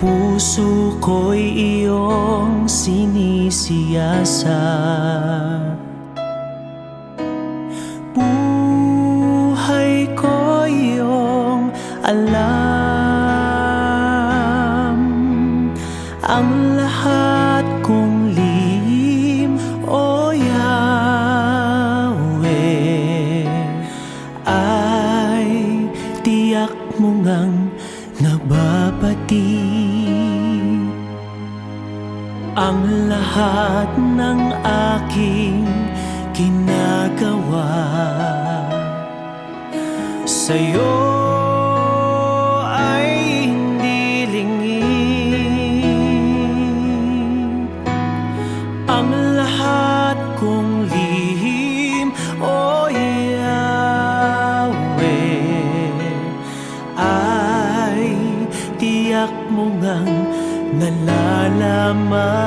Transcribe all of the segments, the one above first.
puso ko'y iyong sinisiyasat. Buhay ko iyong alam, ang lahat kong lihim, O Yahweh, ay tiyak mo ngang nababati. Ang lahat ng aking ginagawa sa'yo ay hindi lingid. Ang lahat kong lihim, O Yahweh, ay tiyak mo ngang nalalaman.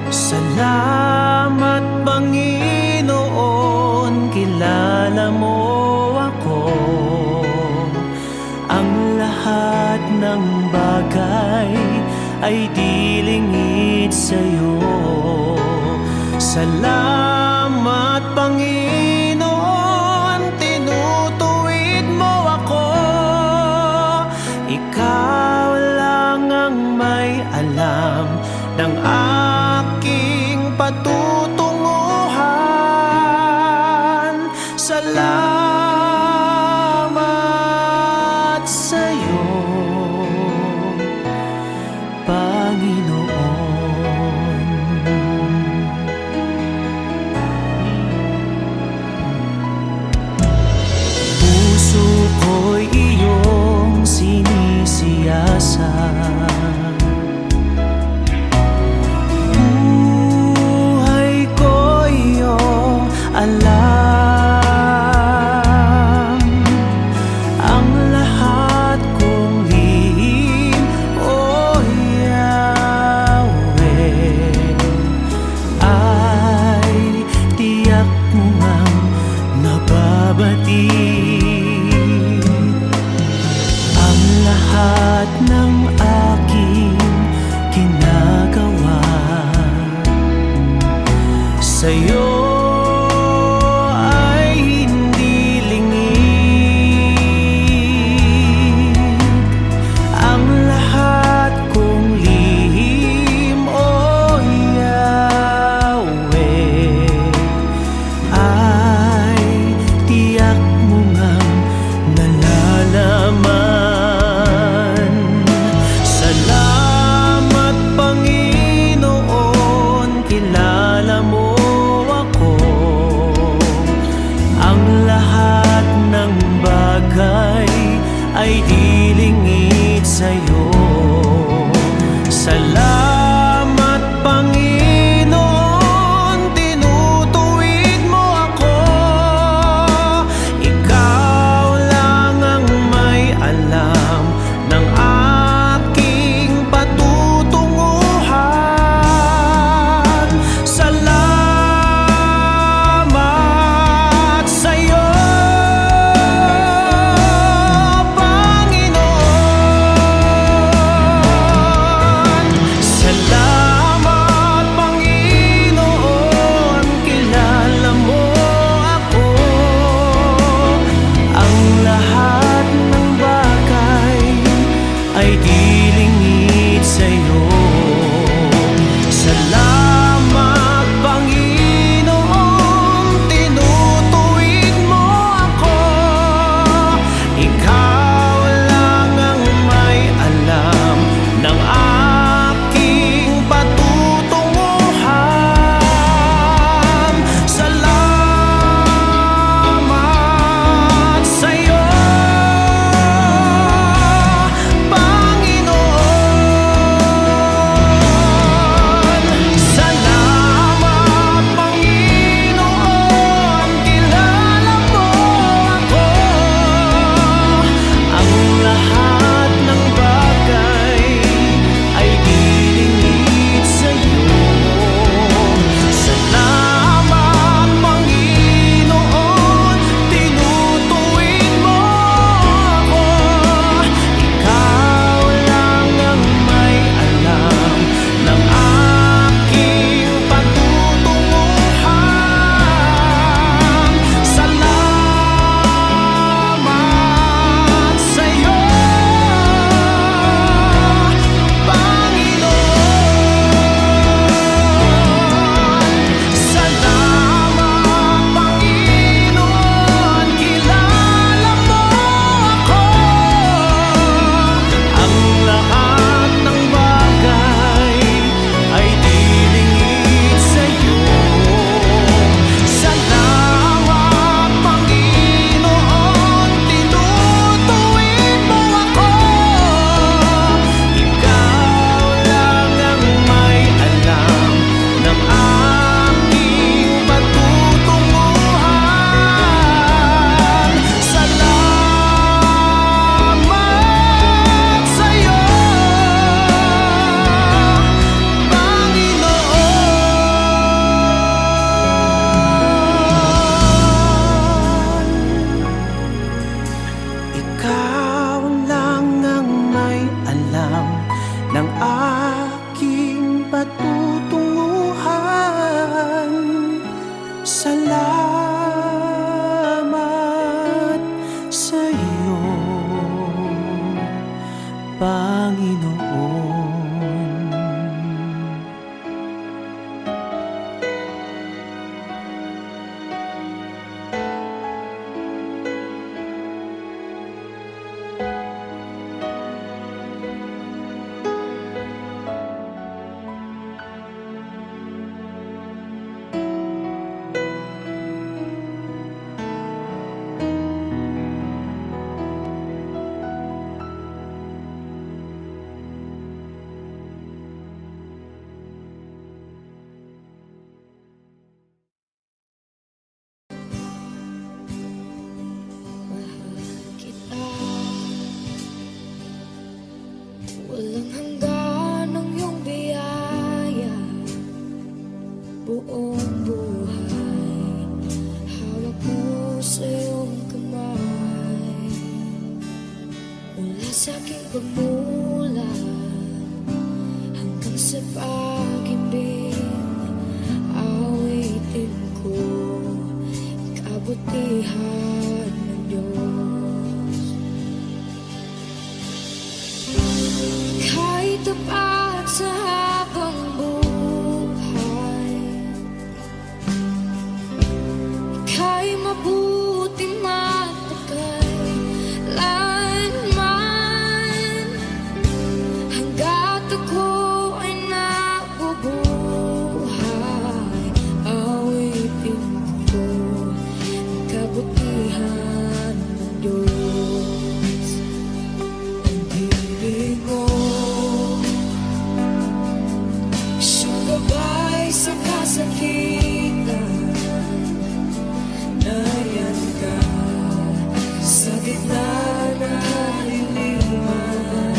Salamat, Panginoon, kilala mo ako. Ang lahat ng bagay ay di lingid sa'yo. Salamat, Panginoon, tinutuwid mo ako. Ikaw lang ang may alam ng aking patutunguhan. Salamat sa'yo, Panginoon. Puso ko'y iyong sinisiyasat. Alam, ang lahat kong lihim, O Yahweh, ay tiyak mo ngang nababati. Ang lahat ng aking ginagawa sa'yo ay di lingid sa'yo. Salamat, Panginoon, tinutuwid mo ako. Ikaw lang ang may alam ng aking patutunguhan. Salamat sa'yo, ay di lingid sa'yo. Salamat, Panginoon, tinutuwid mo ako. Ikaw lang ang may alam ng aking patutunguhan. Salamat sa'yo, Panginoon. Panginoon. Walang hanggan ang iyong biyaya, buong buhay hawak mo sa iyong kamay. Mula sa aking pagmulat hanggang sa pag-ibig, awitin ko kabutihan ng Diyos. Kahit tapat sa habang buhay, ika'y mabuti matagal lanman. Hanggat ako ay nabubuhay, awitin ko ang kabutihan ng Diyos. Ang ibig mo siyang gabay sa kasakitan, nariyan ka sa gitna ng kaliliman.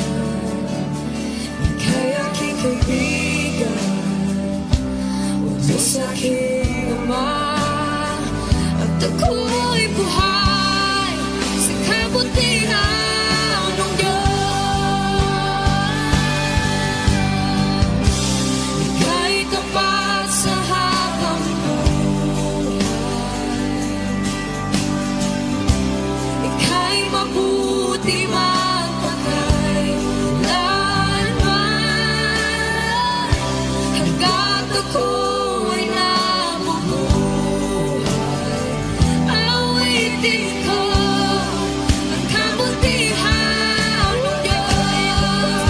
Ika'y aking kaibigan, Diyos aking Ama, at ako'y buhay sa kabutihan ng Diyos. Ika'y tapat sa habang buhay, ika'y mabuti magpakailanman. Hanggat ako ay nabubuhay, awitin ko ang kabutihan ng Diyos.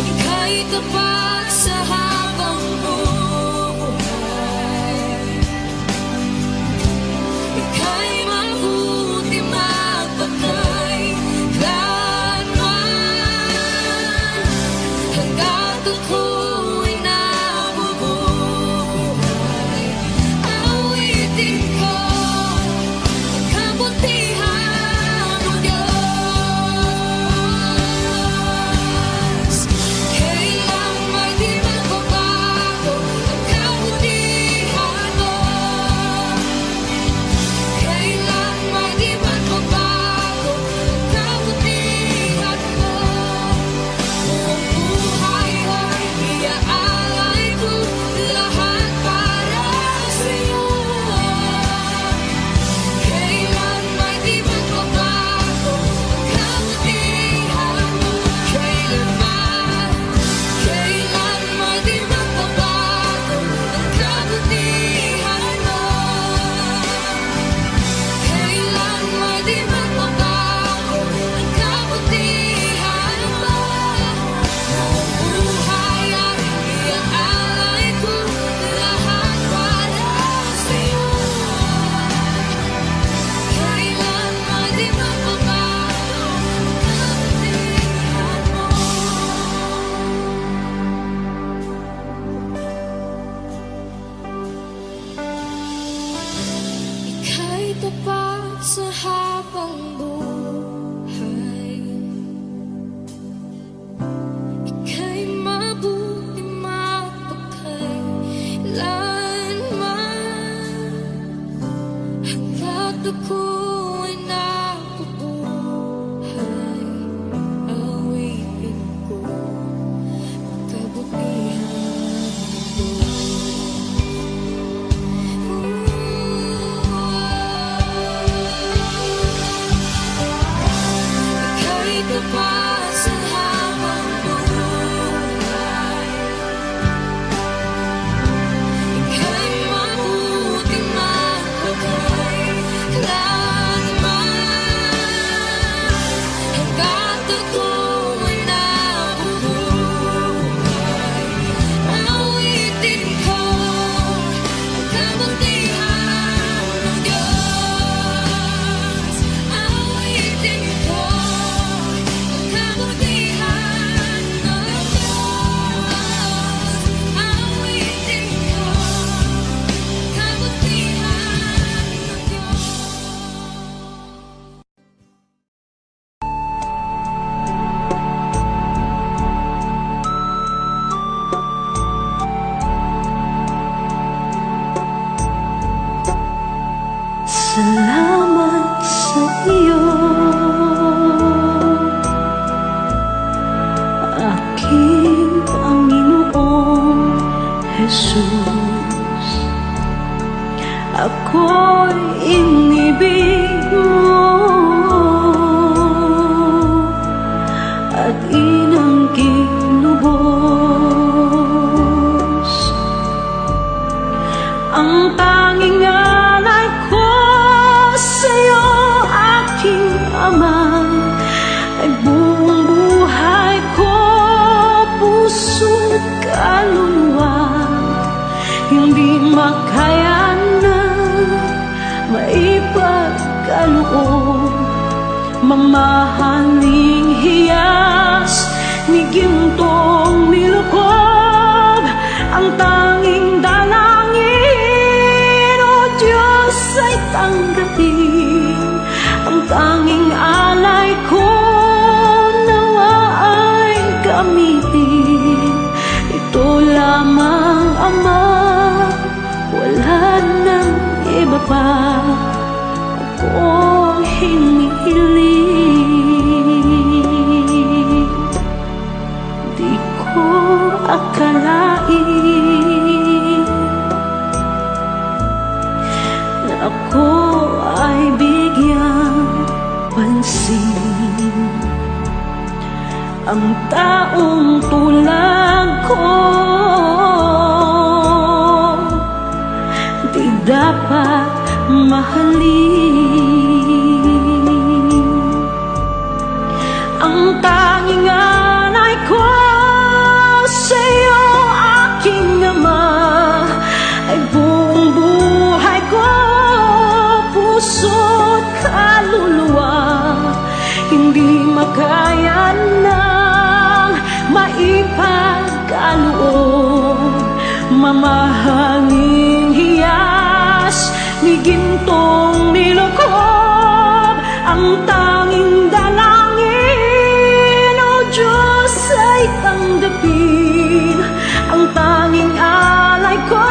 Ika'y tapat sa habang buhay, ika'y mabuti magpakailanman. Hanggat ako'y nabubuhay, awitin ko ang kabutihan ng Diyos. Kailang may di magbabago ang kabutihan mo, kailang may di magbabago ang kabutihan mo. Buong buhay ay iaalay ko lahat para sa'yo. Kailan may di magbabago ang kabutihan mo, kailan may di magbabago ang kabutihan mo, kailan may di magbabago ang kabutihan mo. Buong buhay ay iaalay ko lahat para sa'yo. Kailan may di magbabago ang kabutihan mo. Ika'y tapat sa habang buhay, ika'y mabuti magpakailanman. Hanggat ako'y nabubuhay, awitin ko ang kabutihan ng Diyos. Jesus. Ako'y inibig mo at inangkin lubos. Ang tanging alay ko sa'yo, aking Ama, ay buong buhay ko, puso't kaluluwa. Hindi makaya na maipagkaloob, mamahaling hiyas ni gintong nilukob. Ang tanging dalangin, O Diyos, ay tanggapin. Ang tanging alay ko, nawa ay gamitin. Ito lamang, Ama, wala nang iba pa akong hinihiling. Di ko akalain na ako ay bigyang pansin. Ang taong tulad ko di dapat mahalin. Ang tanging alay ko sa'yo, aking Ama, ay buong buhay ko, puso't kaluluwa. Hindi makaya nang maipagkaloob, mamahaling hiyas ni gintong nilukob. Ang tanging dalangin, O Diyos, ay tanggapin. Ang tanging alay ko,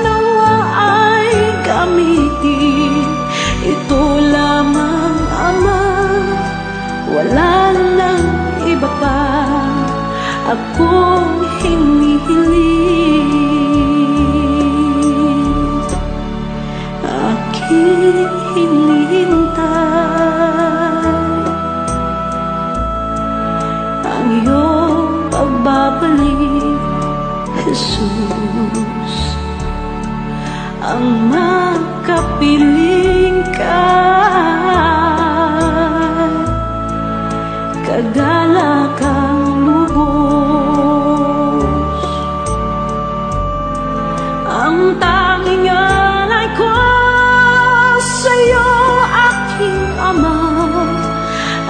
nawa ay gamitin. Ito lamang, Ama, wala nang iba pa akong hinihiling. Aking hinihintay ang iyong pagbabalik, Jesus. Ang makapiling ka, kagalakang lubos. Ang tanging alay ko sa'yo, aking Ama,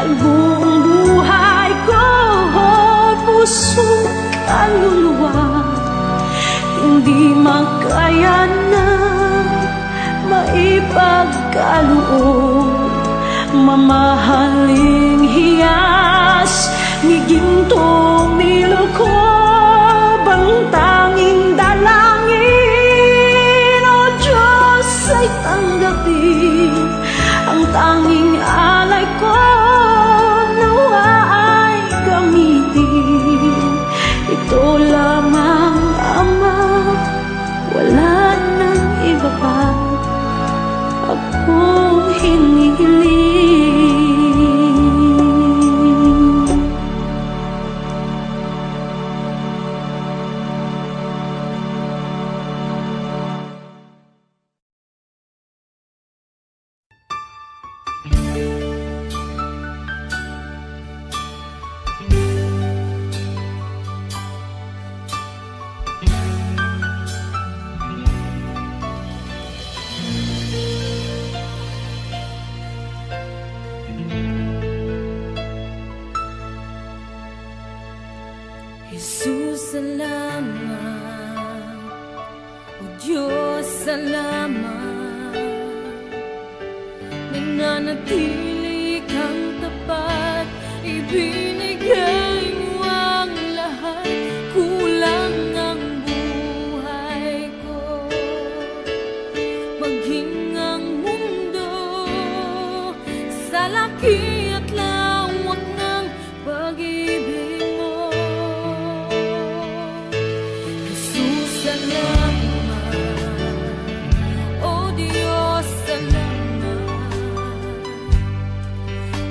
ay buong buhay ko, puso't kaluluwa. Hindi makaya na maipagkaloob, mamahaling hiyas ni gintong nilukob. Ang tanging dalangin, O Diyos, ay tanggapin. Ang tanging alay ko, nawa ay gamitin. Ito lamang, Ama, wala nang iba pa akong hinihiling. Jesus, salamat. O Diyos, salamat. Nananatili kang tapat, ibinigay mo ang lahat. Kulang ang buhay ko, maging ang mundo sa laki at lawak ng pag-ibig mo. Jesus,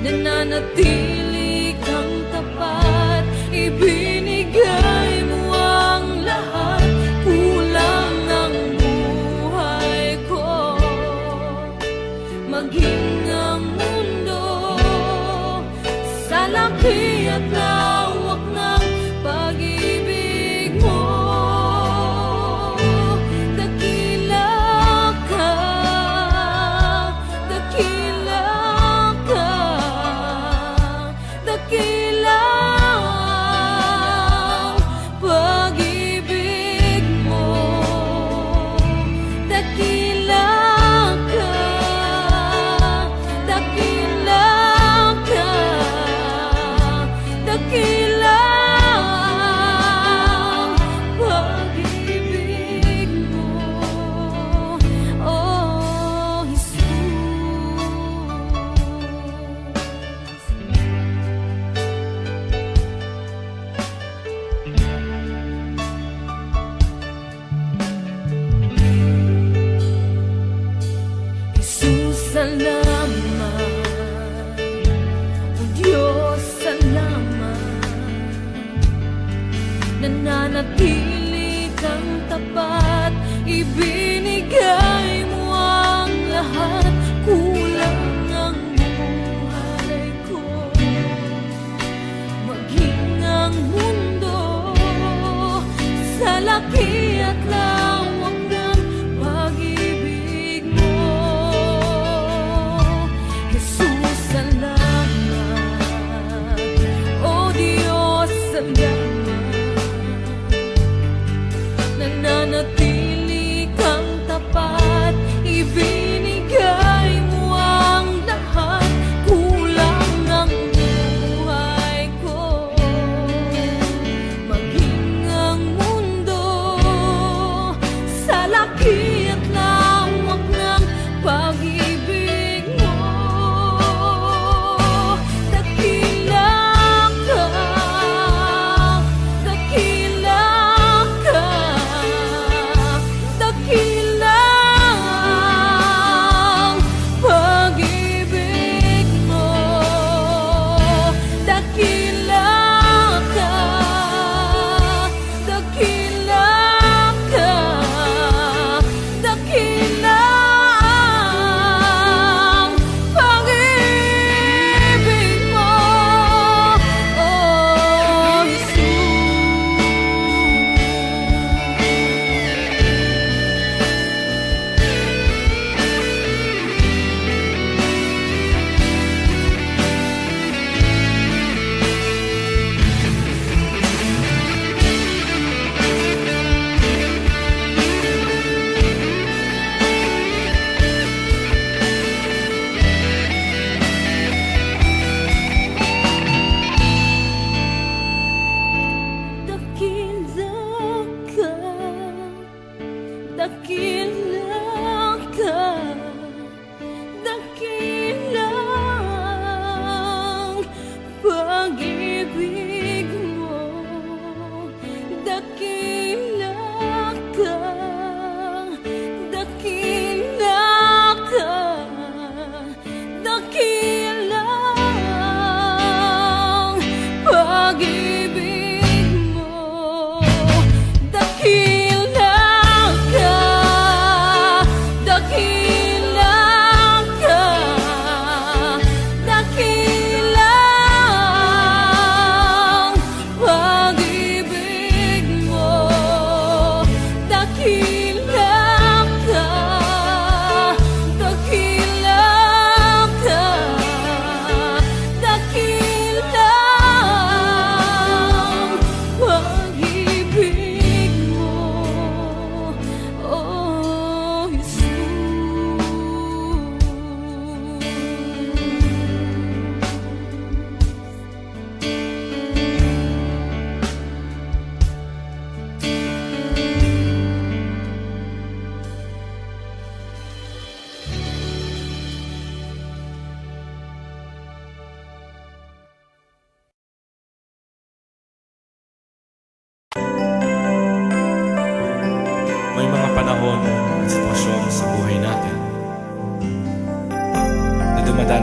nananatili kang tapat, ibinigay mo ang lahat, kulang ang buhay ko, maging ang mundo sa laki at lawak ng pag-ibig mo. Dakila ka, dakila ka,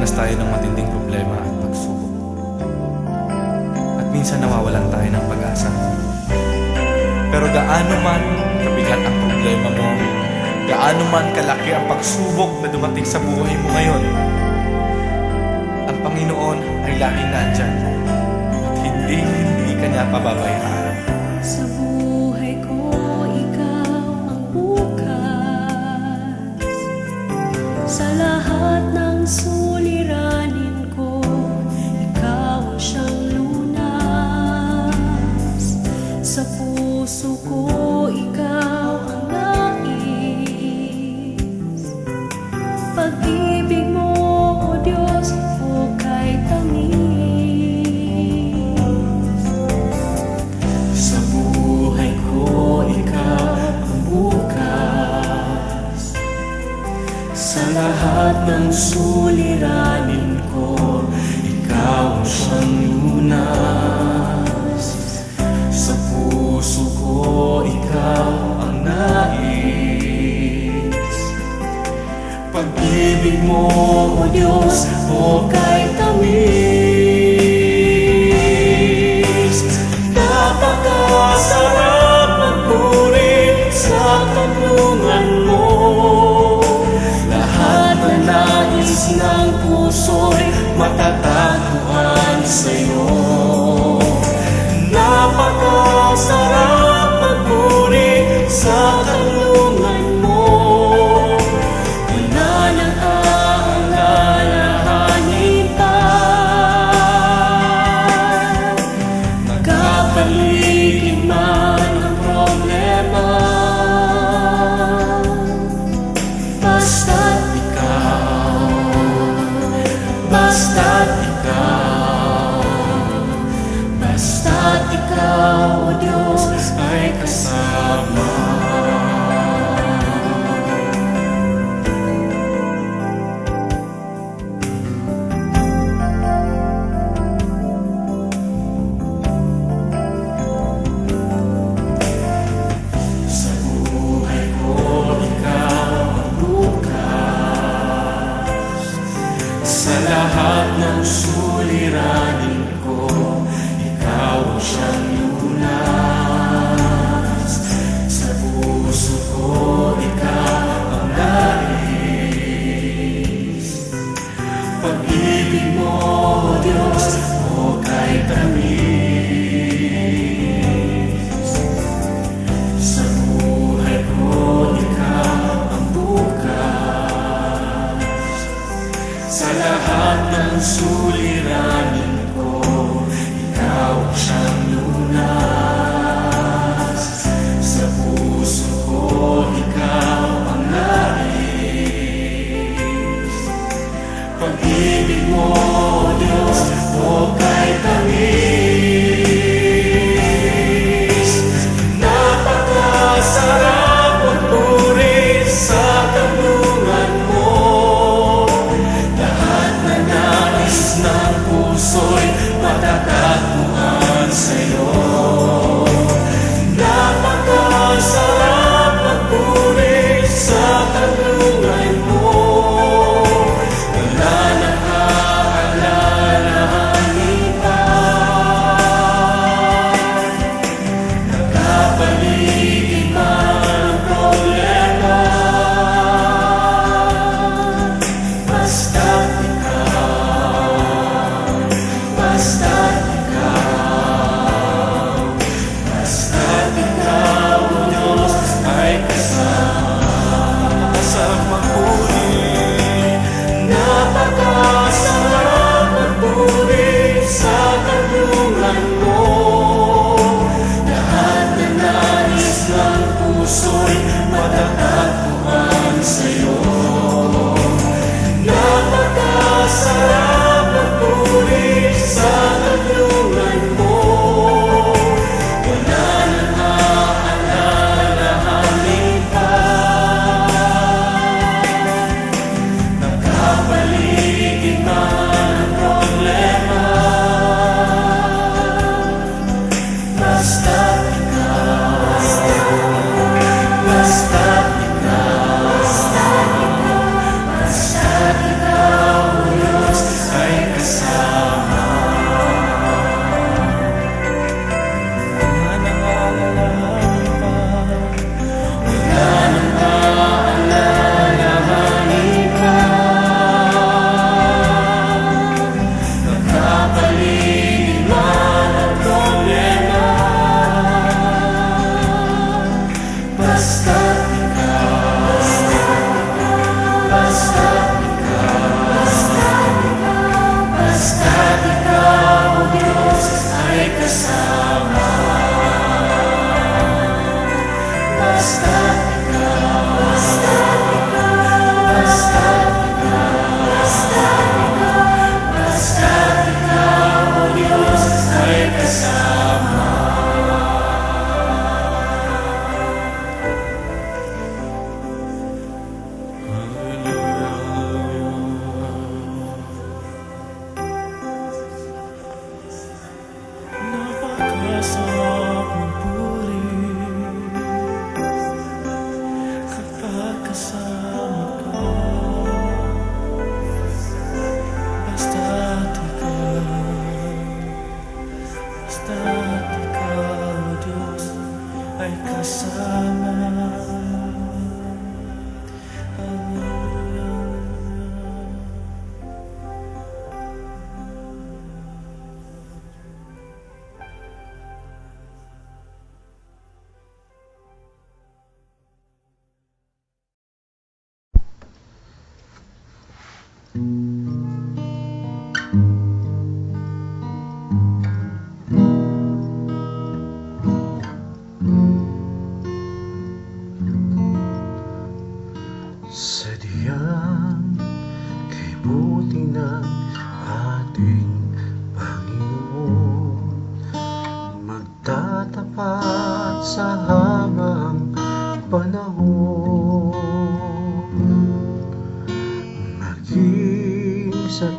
Dinaranas tayo ng matinding problema at pagsubok. At minsan nawawalan tayo ng pag-asa. Pero gaano man kabigat ang problema mo, gaano man kalaki ang pagsubok na dumating sa buhay mo ngayon, ang Panginoon ay laging nandyan at hindi ka niya pababayaan. Sa buhay ko, ikaw ang bukas. Sa lahat ng suliranin ko, ikaw ang siyang lunas. Sa puso ko, ikaw ang nais. Pag-ibig mo, O Diyos, hukay tamis. Sa buhay ko, ikaw ang bukas. Sa lahat ng suliranin ko, ikaw ang siyang lunas. Sa puso ko, ikaw ang nais. Pag-ibig mo, O Diyos, hukay tamis. Napakasarap magpuri sa kanlungan mo. Lahat na nais ng puso'y matatagpuan sa'yo. Napakasarap magpuri sa kanlungan mo. Wala nang aalalahanin pa. Nagkapaligid man ang problema, basta't ikaw, basta't ikaw, basta't ikaw, O Diyos, ay kasama. Sa buhay ko, ikaw ang bukas. Sa lahat ng suliranin ko, ikaw ang siyang lunas. Sa puso ko, ikaw ang nais. Pag-ibig mo, O Diyos, hukay tamis. Sa buhay ko, ikaw ang bukas. Sa lahat ng suliranin ko, ikaw ang siyang lunas. Sa puso ko, ikaw ang nais. Pag-ibig mo, O Diyos, hukay tamis. Napakasarap magpuri sa kanlungan mo. Lahat na nais ng puso'y matatagpuan sa'yo. Napakasarap magpuri sa kanlungan mo. Wala nang aalalahanin pa. Nagkapaligid man ang problema, basta't ikaw, basta't ikaw,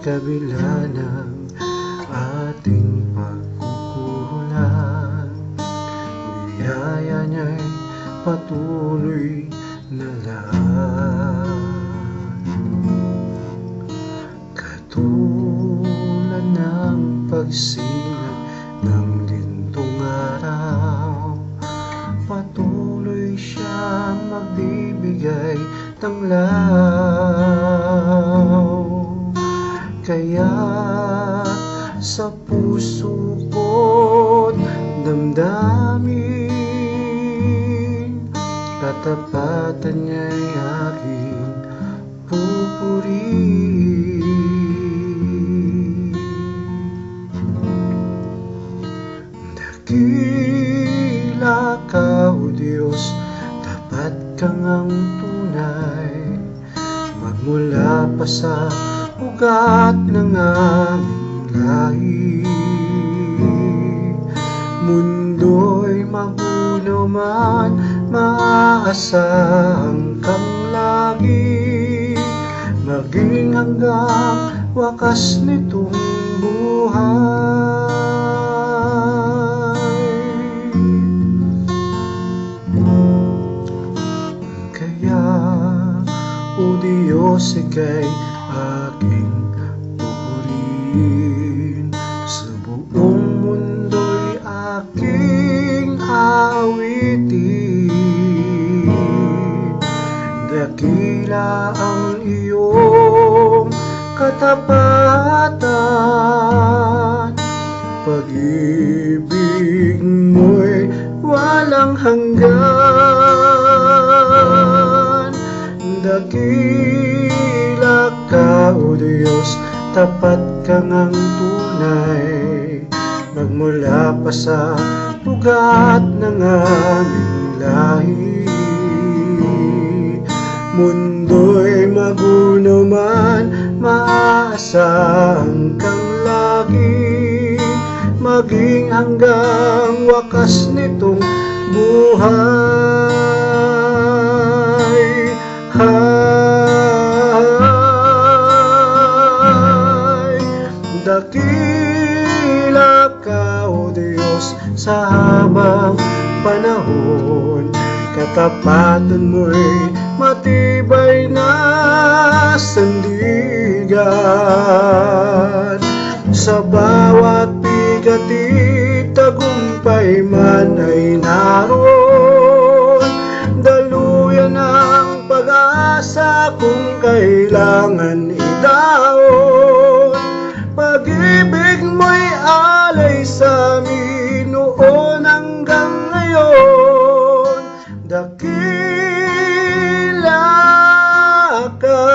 kabila ng ating pagkukulang, biyaya niya'y patuloy na lang. Katulad ng pagsinag ng lintong araw, patuloy siya magbibigay tanglaw. Kaya't sa puso ko't damdamin, katapatan niya'y aking pupurihin. Dakila ka, O Diyos, tapat kang ang tunay, magmula pa sa ugat ng aming lahi. Mundo'y magulo man, maaasahang kang lagi, maging hanggang wakas nitong buhay. Kaya, O Diyos, ika'y aking pupurihin, sa buong mundo'y aking awitin. Dakila ang iyong katapatan, pag-ibig mo'y walang hanggan. Dakila ka, O Diyos, tapat kang ang tunay, magmula pa sa ugat ng aming lahi. Mundo'y magulo man, maaasahang kang lagi, maging hanggang wakas nitong buhay. Dakila ka, O Diyos, sa habang panahon, katapatan mo'y matibay na sandigan. Sa bawat bigatit, tagumpay man ay naroon, daluyan ang pag-asa kung kailangan idaon. Pag-ibig mo'y alay sa amin noon hanggang ngayon. Dakila ka,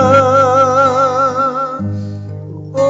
O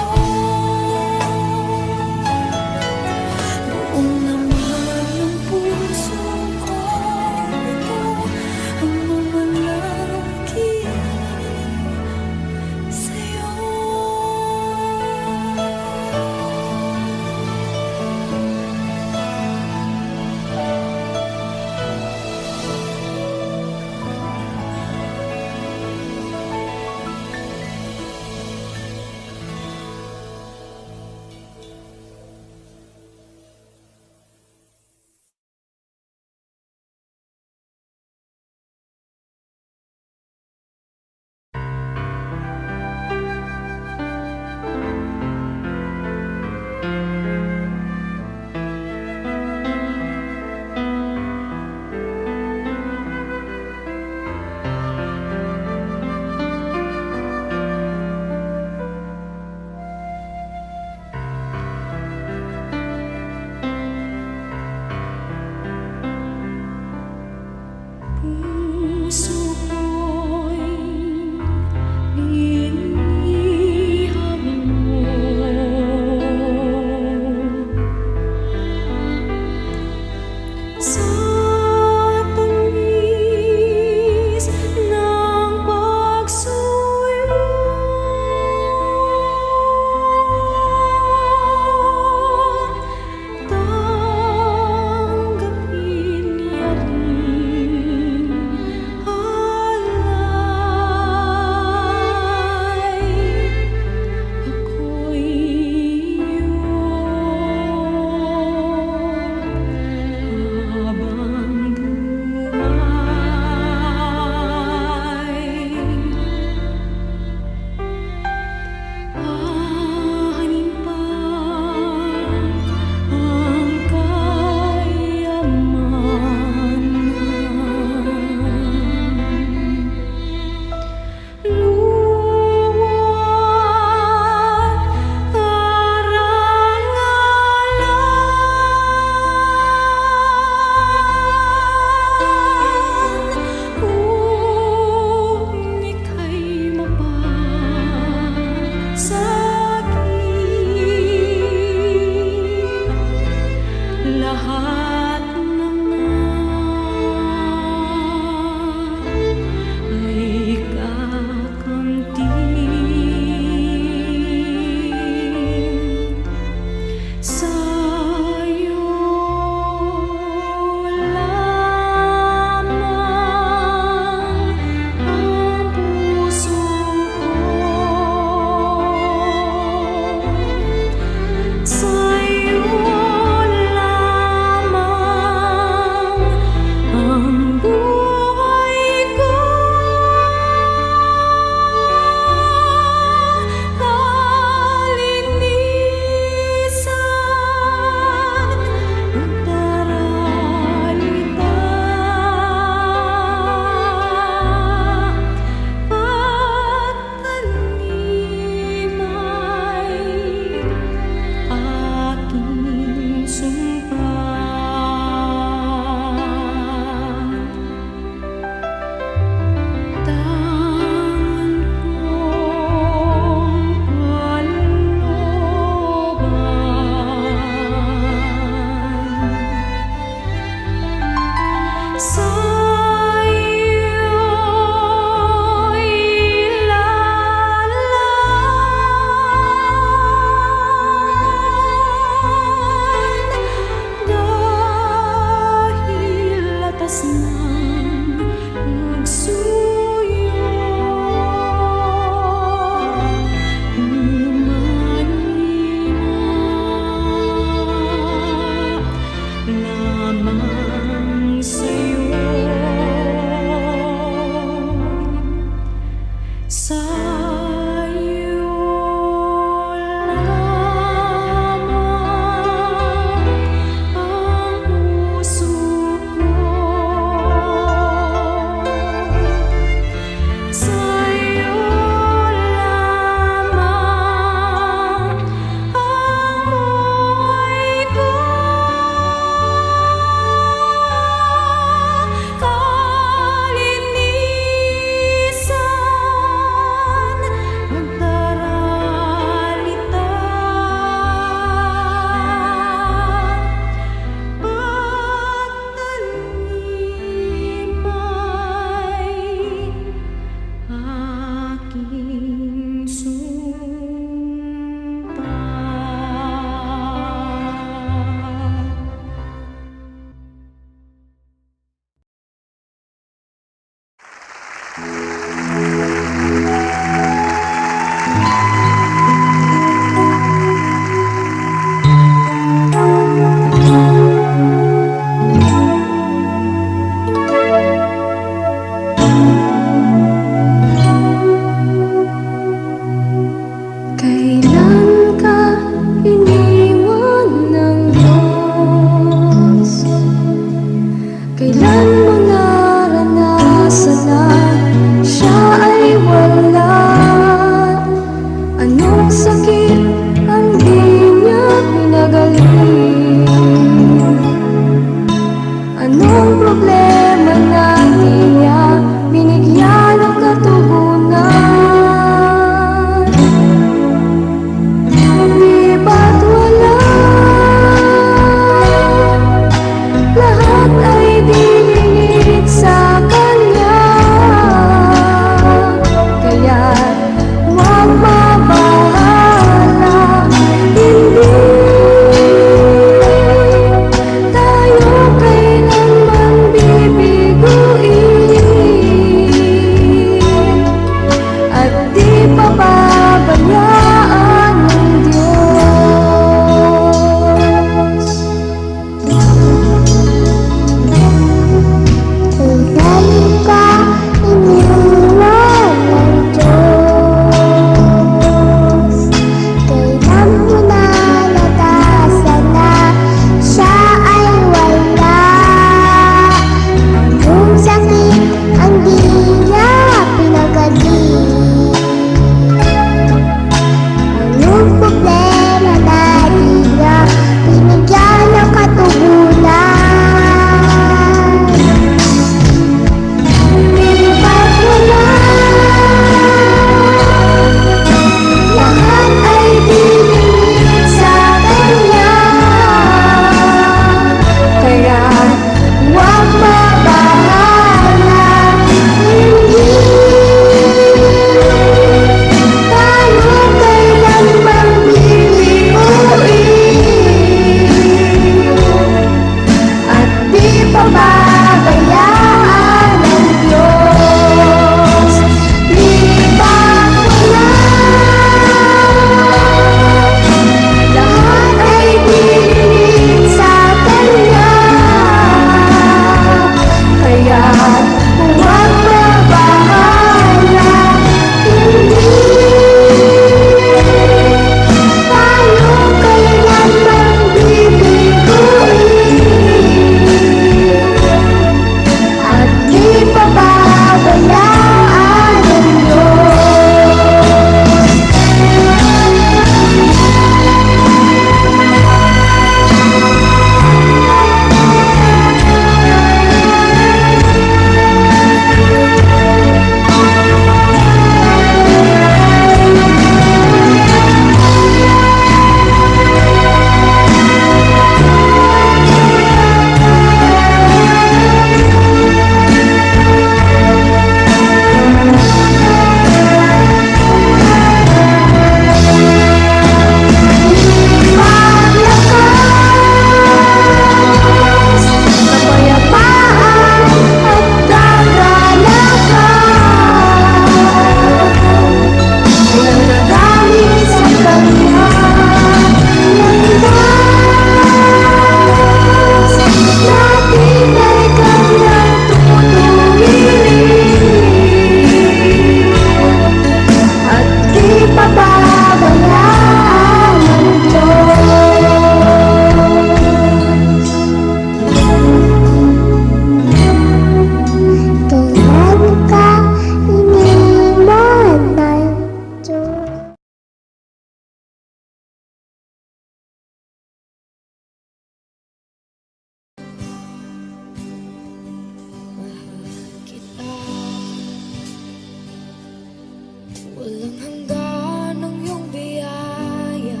Walang hanggan ang iyong biyaya,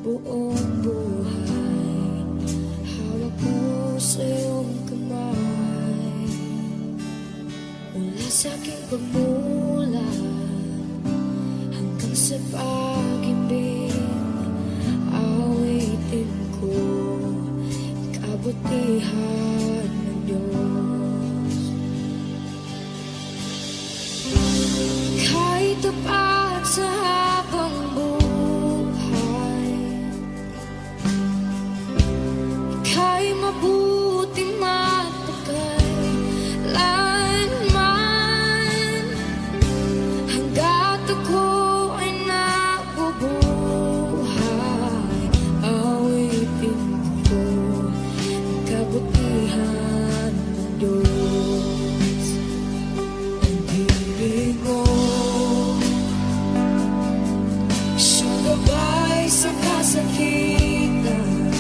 buong buhay hawak mo sa iyong kamay. Mula sa aking pagmulat hanggang sa pag-ibig, awitin ko kabutihan ng Diyos. Ika'y tapat sa habang buhay, ika'y mabuting matagal lanman, hanggat ako ay nabubuhay, awitin ko ang kabutihan ng Diyos. Ang ibig mo sumabay sa kasakitan,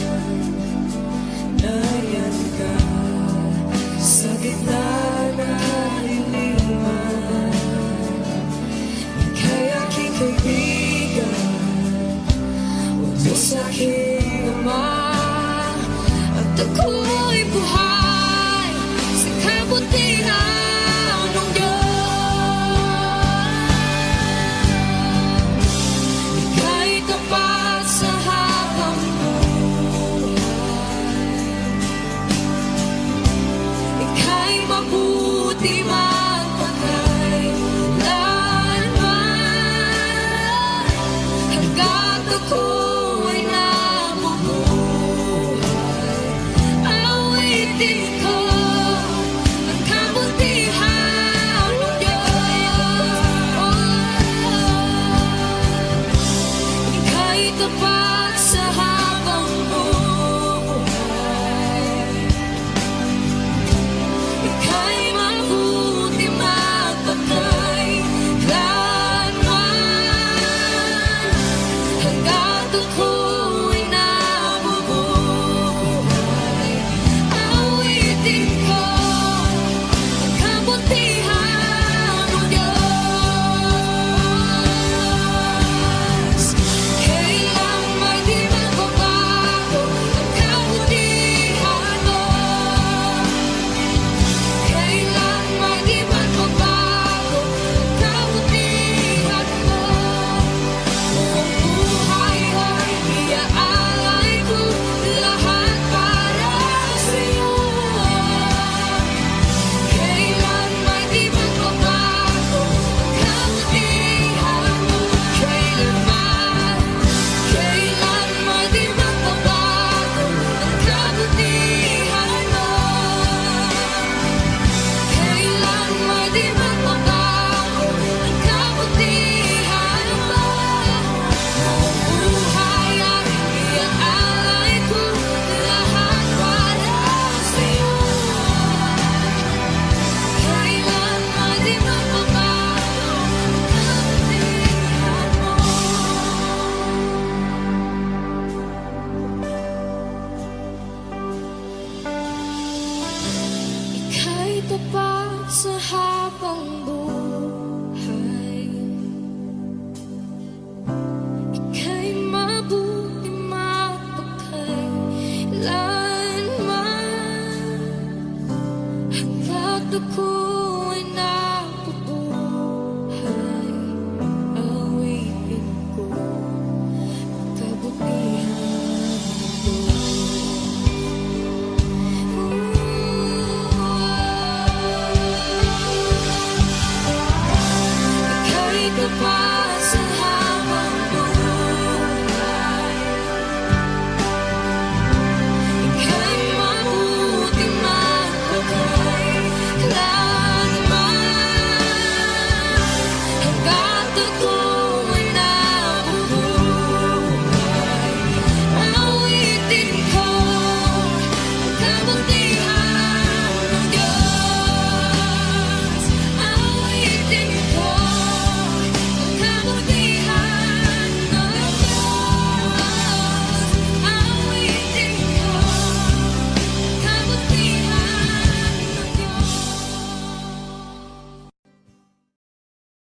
nariyan ka sa gitna ng kaliliman. Ika'y aking kaibigan, huwag mo sa'king ama, at ako'y buhay sa kabutihan ng Diyos. Ika'y tapat sa habang buhay, ika'y mabuti magpakailanman, hanggat ako'y nabubuhay, awitin ko ang kabutihan ng Diyos. Ika'y tapat sa habang buhay, ika'y mabuti magpakailanman, hanggat ako'y nabubuhay, awitin ko ang kabutihan ng Diyos. Kailan may di magbabago ang kabutihan mo, kailan may di magbabago ang kabutihan mo. Buong buhay ay iaalay ko lahat para sa'yo. Kailan may di magbabago ang kabutihan mo, kailan may di magbabago ang kabutihan mo, kailan may di magbabago ang kabutihan mo. Buong buhay ay iaalay ko lahat para sa'yo. Kailan may di magbabago ang kabutihan mo. Ika'y tapat sa habang buhay, ika'y mabuti magpakailanman, hanggat ako'y